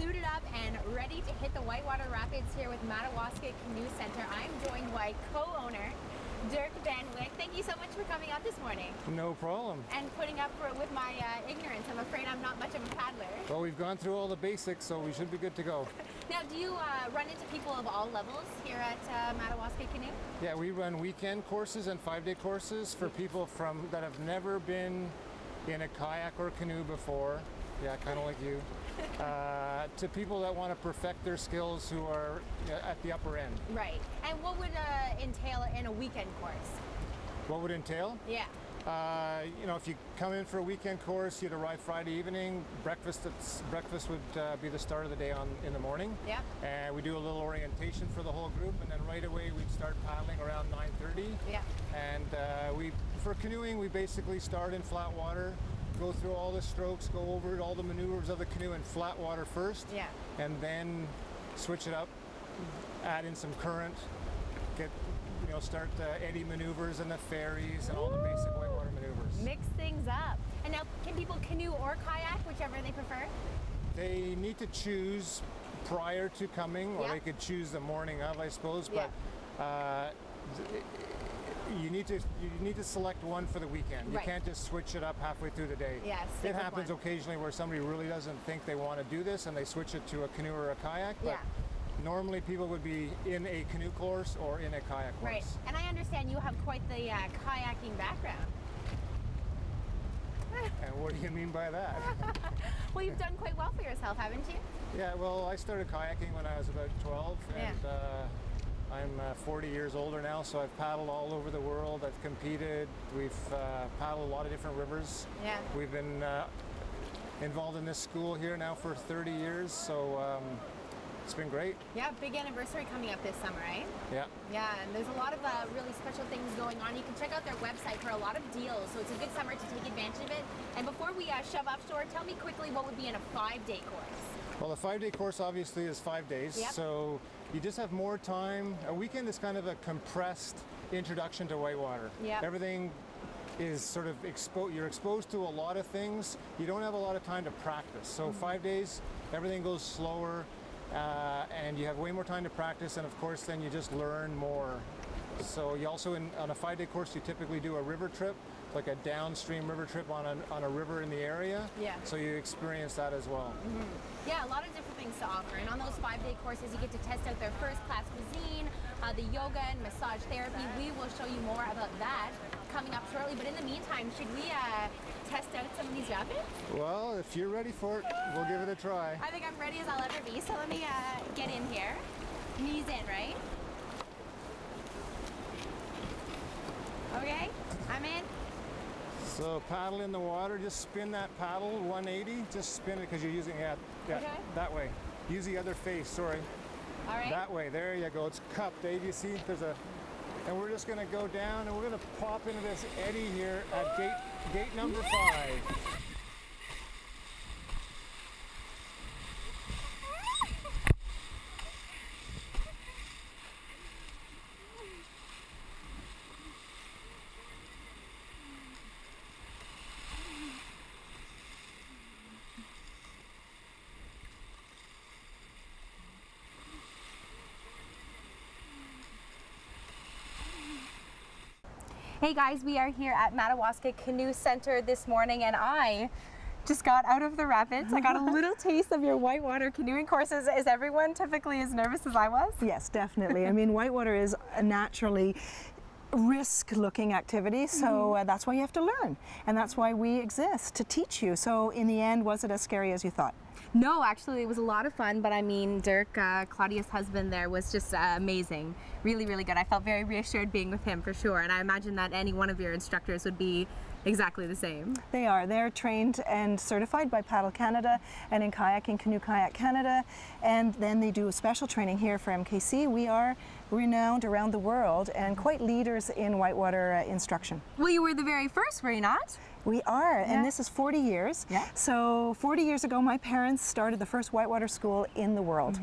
suited up and ready to hit the whitewater rapids here with Madawaska Kanu Centre. I'm joined by co-owner Dirk Van Wyck. Thank you so much for coming out this morning. No problem. And putting up with my ignorance. I'm afraid I'm not much of a paddler. Well, we've gone through all the basics, so we should be good to go. Now, do you run into people of all levels here at Madawaska Kanu? Yeah, we run weekend courses and 5-day courses for people that have never been in a kayak or canoe before. Yeah, kind of like you. To people that want to perfect their skills who are at the upper end. Right. And what would entail in a weekend course? What would entail? Yeah. If you come in for a weekend course, you'd arrive Friday evening. Breakfast would be the start of the day in the morning. Yeah. And we do a little orientation for the whole group, and then right away we'd start paddling around 9:30. Yeah. And for canoeing, we basically start in flat water, go through all the strokes, go over all the maneuvers of the canoe in flat water first. Yeah. And then switch it up, add in some current, start the eddy maneuvers and the ferries and all the basic whitewater maneuvers. Mix things up. And now, can people canoe or kayak, whichever they prefer? They need to choose prior to coming, or Yeah. they could choose the morning of, I suppose. Yeah. But you need to select one for the weekend. You Right. can't just switch it up halfway through the day. Yes. It happens occasionally where somebody really doesn't think they want to do this and they switch it to a canoe or a kayak. But Yeah. normally people would be in a canoe course or in a kayak course. Right. And I understand you have quite the kayaking background. And what do you mean by that? Well, you've done quite well for yourself, haven't you? Yeah, well, I started kayaking when I was about 12, and I'm 40 years older now, so I've paddled all over the world. I've competed. We've paddled a lot of different rivers. Yeah. We've been involved in this school here now for 30 years, so it's been great. Yeah, big anniversary coming up this summer, right? Yeah. Yeah, and there's a lot of really special things going on. You can check out their website for a lot of deals, so it's a good summer to take advantage of it. And before we shove offshore, tell me quickly what would be in a 5-day course? Well, the 5-day course obviously is 5 days, Yep. so you just have more time. A weekend is kind of a compressed introduction to whitewater. Yep. Everything is sort of you're exposed to a lot of things. You don't have a lot of time to practice. So 5 days, everything goes slower, and you have way more time to practice, and of course then you just learn more. So you also, on a 5-day course, you typically do a river trip, like a downstream river trip on a river in the area. Yeah. So you experience that as well. Mm-hmm. Yeah, a lot of different things to offer. And on those 5-day courses, you get to test out their first-class cuisine, the yoga and massage therapy. We will show you more about that coming up shortly. But in the meantime, should we test out some of these rapids? Well, if you're ready for it, we'll give it a try. I think I'm ready as I'll ever be. So let me get in here. Knees in, right? Okay, I'm in. So paddle in the water, just spin that paddle 180, just spin it because you're using it that way. Use the other face, sorry. All right. That way, there you go, it's cupped, Dave, you see, and we're just gonna go down and we're gonna pop into this eddy here at gate number 5. Hey guys, we are here at Madawaska Kanu Centre this morning, and I just got out of the rapids. I got a little taste of your whitewater canoeing courses. Is everyone typically as nervous as I was? Yes, definitely. I mean, whitewater is a naturally risk-looking activity, so that's why you have to learn, and that's why we exist, to teach you. So in the end, was it as scary as you thought? No, actually it was a lot of fun, but I mean, Dirk, Claudia's husband there, was just amazing. Really, really good. I felt very reassured being with him for sure, and I imagine that any one of your instructors would be exactly the same. They are. They're trained and certified by Paddle Canada and in kayaking, Canoe Kayak Canada, and then they do a special training here for MKC. We are renowned around the world and quite leaders in whitewater instruction. Well, you were the very first, were you not? We are, and this is 40 years. Yeah. So 40 years ago, my parents started the first whitewater school in the world.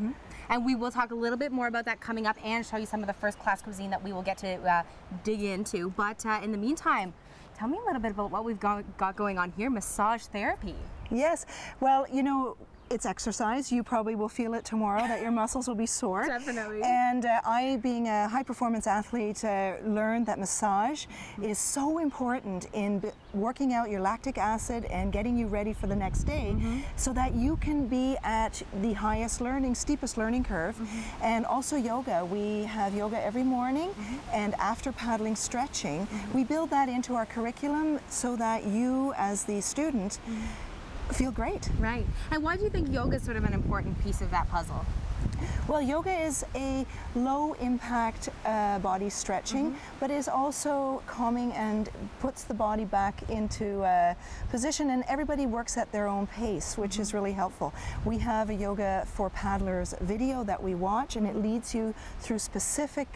And we will talk a little bit more about that coming up and show you some of the first class cuisine that we will get to dig into. But in the meantime, tell me a little bit about what we've got going on here, massage therapy. Yes, well, you know, it's exercise. You probably will feel it tomorrow that your muscles will be sore. Definitely. And I, being a high performance athlete, learned that massage is so important in working out your lactic acid and getting you ready for the next day, so that you can be at the highest learning, steepest learning curve. And also yoga. We have yoga every morning, and after paddling, stretching. We build that into our curriculum so that you, as the student, feel great. Right. And why do you think yoga is sort of an important piece of that puzzle? Well, yoga is a low impact body stretching, but is also calming and puts the body back into position, and everybody works at their own pace, which is really helpful. We have a Yoga for Paddlers video that we watch, and it leads you through specific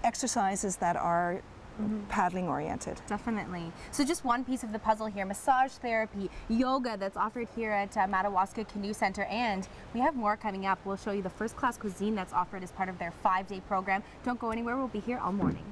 exercises that are paddling oriented. Definitely. So just one piece of the puzzle here, massage therapy, yoga that's offered here at Madawaska Kanu Centre, and we have more coming up. We'll show you the first class cuisine that's offered as part of their 5-day program. Don't go anywhere, we'll be here all morning.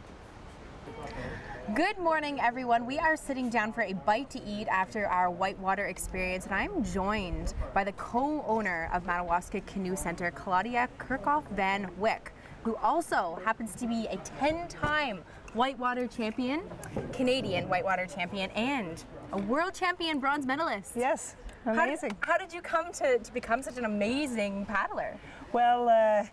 Good morning, everyone. We are sitting down for a bite to eat after our whitewater experience, and I'm joined by the co-owner of Madawaska Kanu Centre, Claudia Kirchhoff Van Wyck, who also happens to be a 10-time whitewater champion, Canadian whitewater champion, and a world champion bronze medalist. Yes, amazing. How did you come to become such an amazing paddler? Well,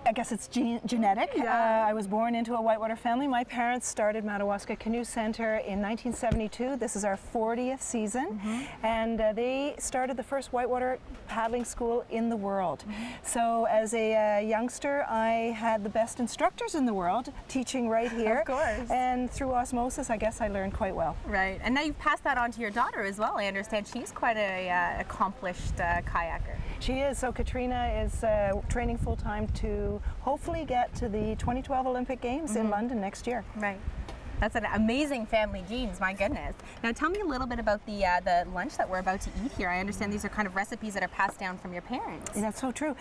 I guess it's genetic. Yeah. I was born into a whitewater family. My parents started Madawaska Kanu Centre in 1972. This is our 40th season, and they started the first whitewater paddling school in the world. So as a youngster, I had the best instructors in the world teaching right here. Of course. And through osmosis, I guess I learned quite well. Right, and now you've passed that on to your daughter as well. I understand she's quite a accomplished kayaker. She is. So Katrina is training full-time to hopefully get to the 2012 Olympic Games in London next year. Right. That's an amazing family genes, my goodness. Now tell me a little bit about the lunch that we're about to eat here. I understand these are kind of recipes that are passed down from your parents. Yeah, that's so true.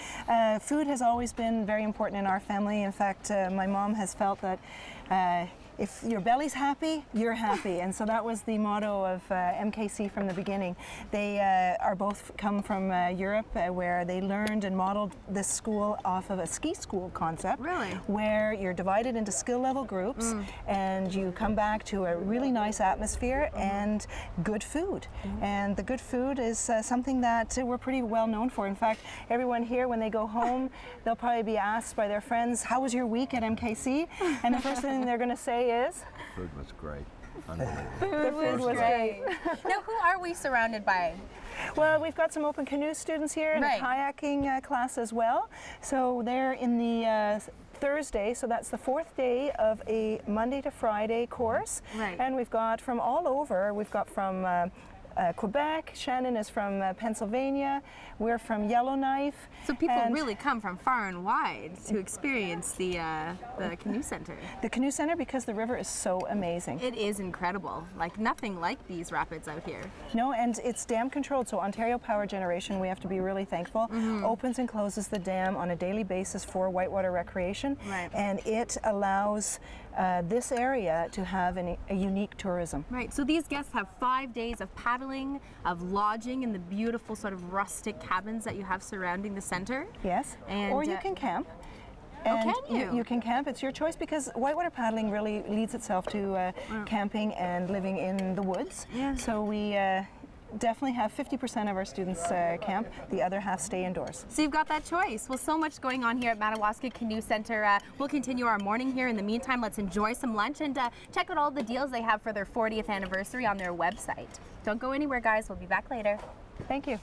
Food has always been very important in our family. In fact, my mom has felt that if your belly's happy, you're happy. And so that was the motto of MKC from the beginning. They are both come from Europe, where they learned and modeled this school off of a ski school concept. Really? Where you're divided into skill level groups, and you come back to a really nice atmosphere and good food. And the good food is something that we're pretty well known for. In fact, everyone here, when they go home, they'll probably be asked by their friends, how was your week at MKC? And the first thing they're going to say is, food was great. Unbelievable. the food was great. Now, who are we surrounded by? Well, we've got some open canoe students here and a kayaking class as well. So they're in the Thursday, so that's the 4th day of a Monday to Friday course. Right. And we've got from all over. We've got from Quebec, Shannon is from Pennsylvania, we're from Yellowknife. So people really come from far and wide to experience the Canoe Centre. The Canoe Centre, because the river is so amazing. It is incredible, like nothing like these rapids out here. No, and it's dam controlled, so Ontario Power Generation, we have to be really thankful, opens and closes the dam on a daily basis for whitewater recreation, and it allows this area to have a unique tourism. Right, so these guests have 5 days of paddling, of lodging in the beautiful sort of rustic cabins that you have surrounding the centre. Yes, and, or you can camp. And can you? You can camp, it's your choice, because whitewater paddling really leads itself to camping and living in the woods. Yeah. So we definitely have 50% of our students camp, the other half stay indoors. So you've got that choice. Well, so much going on here at Madawaska Kanu Centre. We'll continue our morning here. In the meantime, let's enjoy some lunch and check out all the deals they have for their 40th anniversary on their website. Don't go anywhere, guys. We'll be back later. Thank you.